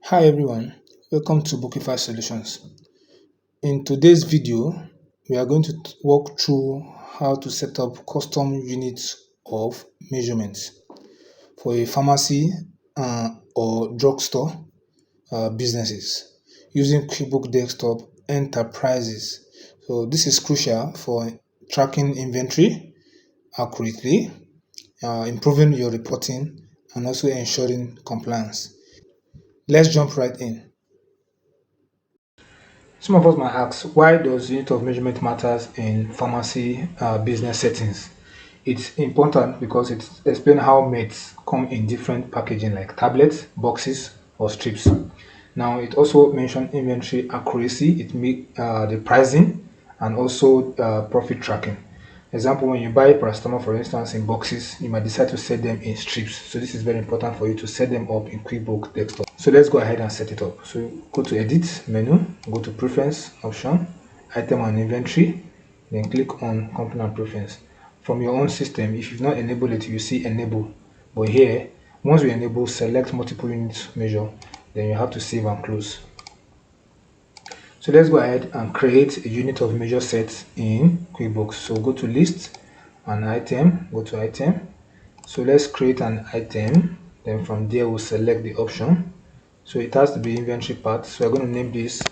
Hi everyone, welcome to Bookify Solutions. In today's video, we are going to walk through how to set up custom units of measurements for a pharmacy or drugstore businesses using QuickBooks Desktop enterprises. So this is crucial for tracking inventory accurately, improving your reporting, and also ensuring compliance. Let's jump right in. Some of us might ask, why does unit of measurement matters in pharmacy business settings? It's important because it explains how meds come in different packaging like tablets, boxes, or strips. Now, it also mentions inventory accuracy. It make the pricing and also profit tracking. Example, when you buy paracetamol, for instance, in boxes, you might decide to set them in strips. So this is very important for you to set them up in QuickBooks Desktop. So let's go ahead and set it up. So go to Edit menu, go to Preference option, Item and Inventory, then click on Company and Preference. From your own system, if you've not enabled it, you see Enable. But here, once you enable, select multiple units measure, then you have to save and close. So let's go ahead and create a unit of measure set in QuickBooks. So go to List and Item, go to Item. So let's create an item, then from there we'll select the option. So it has to be inventory part. So we're going to name this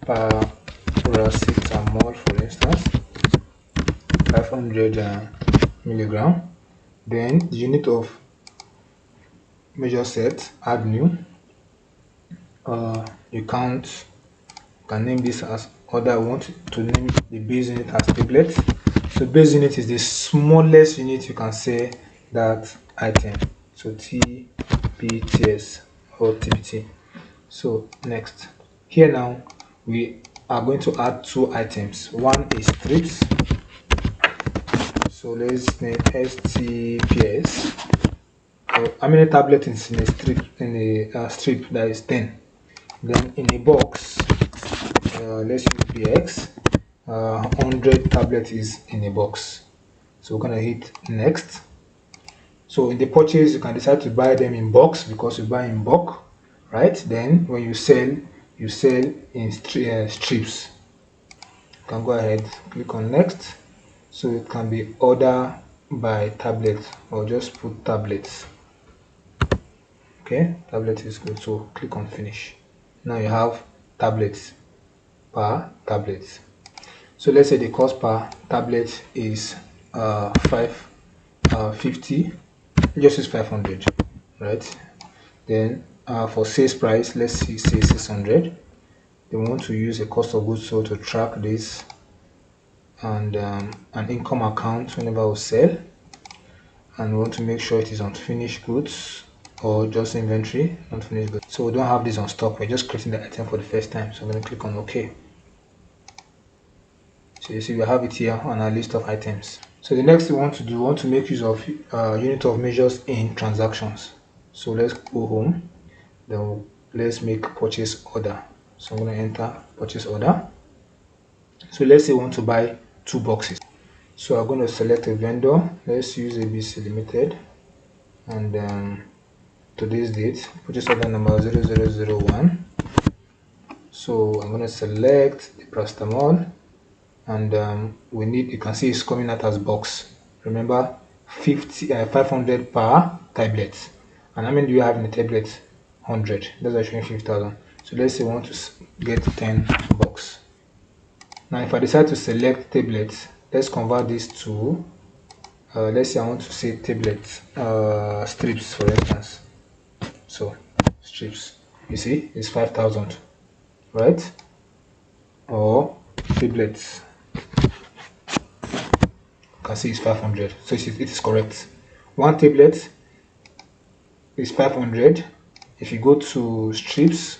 paracetamol, for instance, 500 milligram. Then the unit of measure set, add new. You can name this as order. I want to name the base unit as tablet. So base unit is the smallest unit you can say that item. So TBTS or TBT. So next, here now we are going to add two items. One is strips. So let's name STPS. How many tablets is in a strip? In a strip, that is 10. Then in a box, let's use BX. 100 tablets is in a box. So we're gonna hit next. So in the purchase, you can decide to buy them in box because you buy in bulk, right? Then when you sell in strips. You can go ahead, click on next. So it can be order by tablet or just put tablets. Okay, tablet is good. So click on finish. Now you have tablets per tablet. So let's say the cost per tablet is 550. Just use 500, right? Then for sales price, let's say 600. Then we want to use a cost of goods sold to track this, and an income account whenever we sell, and we want to make sure it is on finished goods or just inventory, not finished goods. So we don't have this on stock. We're just creating the item for the first time. So I'm going to click on OK. So you see we have it here on our list of items. So the next thing we want to do, we want to make use of unit of measures in transactions. So let's go home. Then let's make purchase order. So I'm going to enter purchase order. So let's say we want to buy 2 boxes. So I'm going to select a vendor. Let's use ABC Limited, and today's date, purchase order number 0001. So I'm going to select the paracetamol, and we need, you can see it's coming out as box. Remember, 500 per tablet. And how many do you have in the tablet? 100. That's why showing 50,000. So let's say we want to get 10 box. Now if I decide to select tablets, let's convert this to let's say I want to say tablet strips, for instance. So strips, you see, it's 5,000, right? Or tablets, you can see it's 500. So it is correct. One tablet is 500. If you go to strips,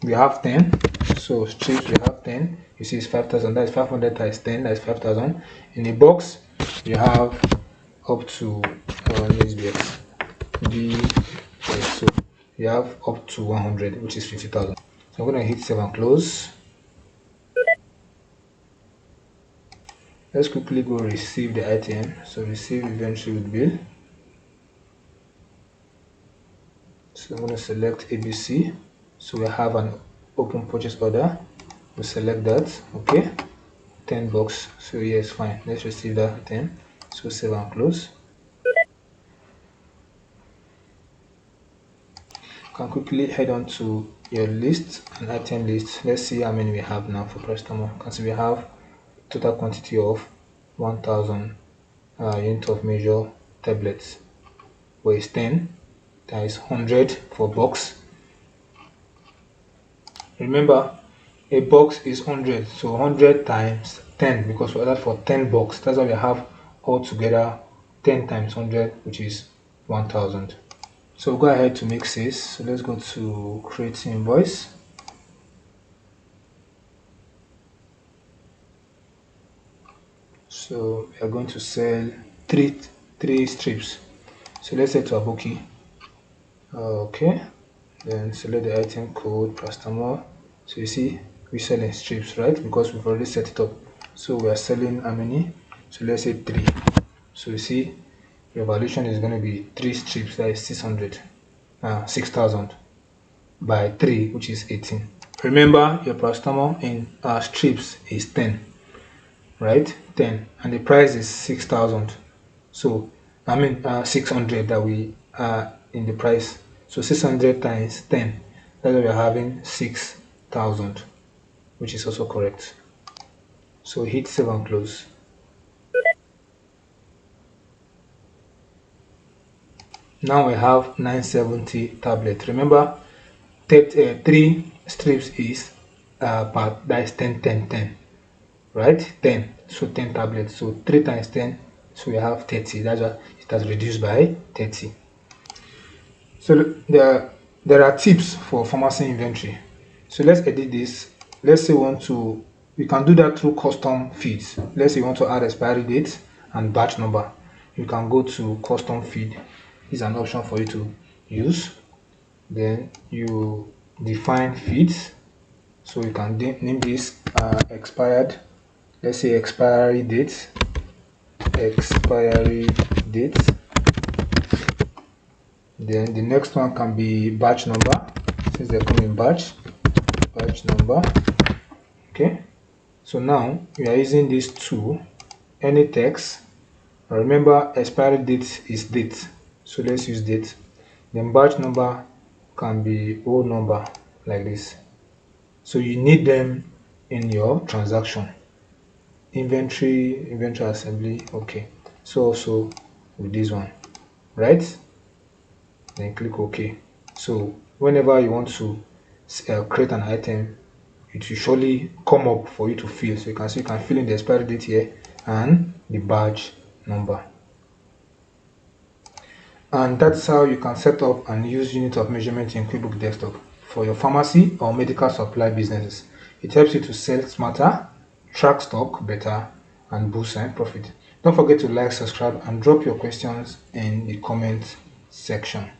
we have 10. So strips, we have 10. You see it's 5,000. That is 500 times 10. That is 5,000. In a box, you have up to SBX. So you have up to 100, which is 50,000. So I'm going to hit save and close. Let's quickly go receive the item. So receive inventory with bill. So I'm going to select ABC. So we have an open purchase order. We select that. Okay, $10. So yes, fine. Let's receive that item. So save and close. You can quickly head on to your list and item list. Let's see how many we have now for customer. You can see we have total quantity of 1000 unit of measure tablets, where it's 10. That is 100 for box. Remember, a box is 100, so 100 times 10, because we ordered for 10 box. That's why we have altogether 10 times 100, which is 1000. So go ahead to make sales. So let's go to create invoice. So we are going to sell three strips. So let's say to Aboki. Okay, then select the item code customer. So you see we sell in strips, right? Because we've already set it up. So we are selling how many? So let's say 3. So you see your valuation is going to be 3 strips, that is 6,000 by 3, which is 18. Remember, your customer in strips is 10, right? 10, and the price is 6,000. So 600 that we are in the price. So 600 times 10, that's why we are having 6,000, which is also correct. So hit save and close. Now we have 970 tablets. Remember, 3 strips is that is 10 10 10, right? 10, so 10 tablets. So 3 times 10, so we have 30. That's why it has reduced by 30. So there are tips for pharmacy inventory. So let's edit this. Let's say we can do that through custom feeds. Let's say you want to add expiry date and batch number. You can go to custom feed. This is an option for you to use. Then you define feeds. So you can name this expired. Let's say expiry date. Then the next one can be batch number, since they come in batch number. Okay, so now we are using this tool, any text. Remember, expiry date is date, so let's use date. Then batch number can be whole number, like this. So you need them in your transaction. Inventory assembly. Okay, so also with this one, right? Then click OK. So whenever you want to create an item, it will surely come up for you to fill. So you can see you can fill in the expiry date here and the batch number. And that's how you can set up and use unit of measurement in QuickBooks Desktop for your pharmacy or medical supply businesses. It helps you to sell smarter, track stock better, and boost profit. Don't forget to like, subscribe, and drop your questions in the comment section.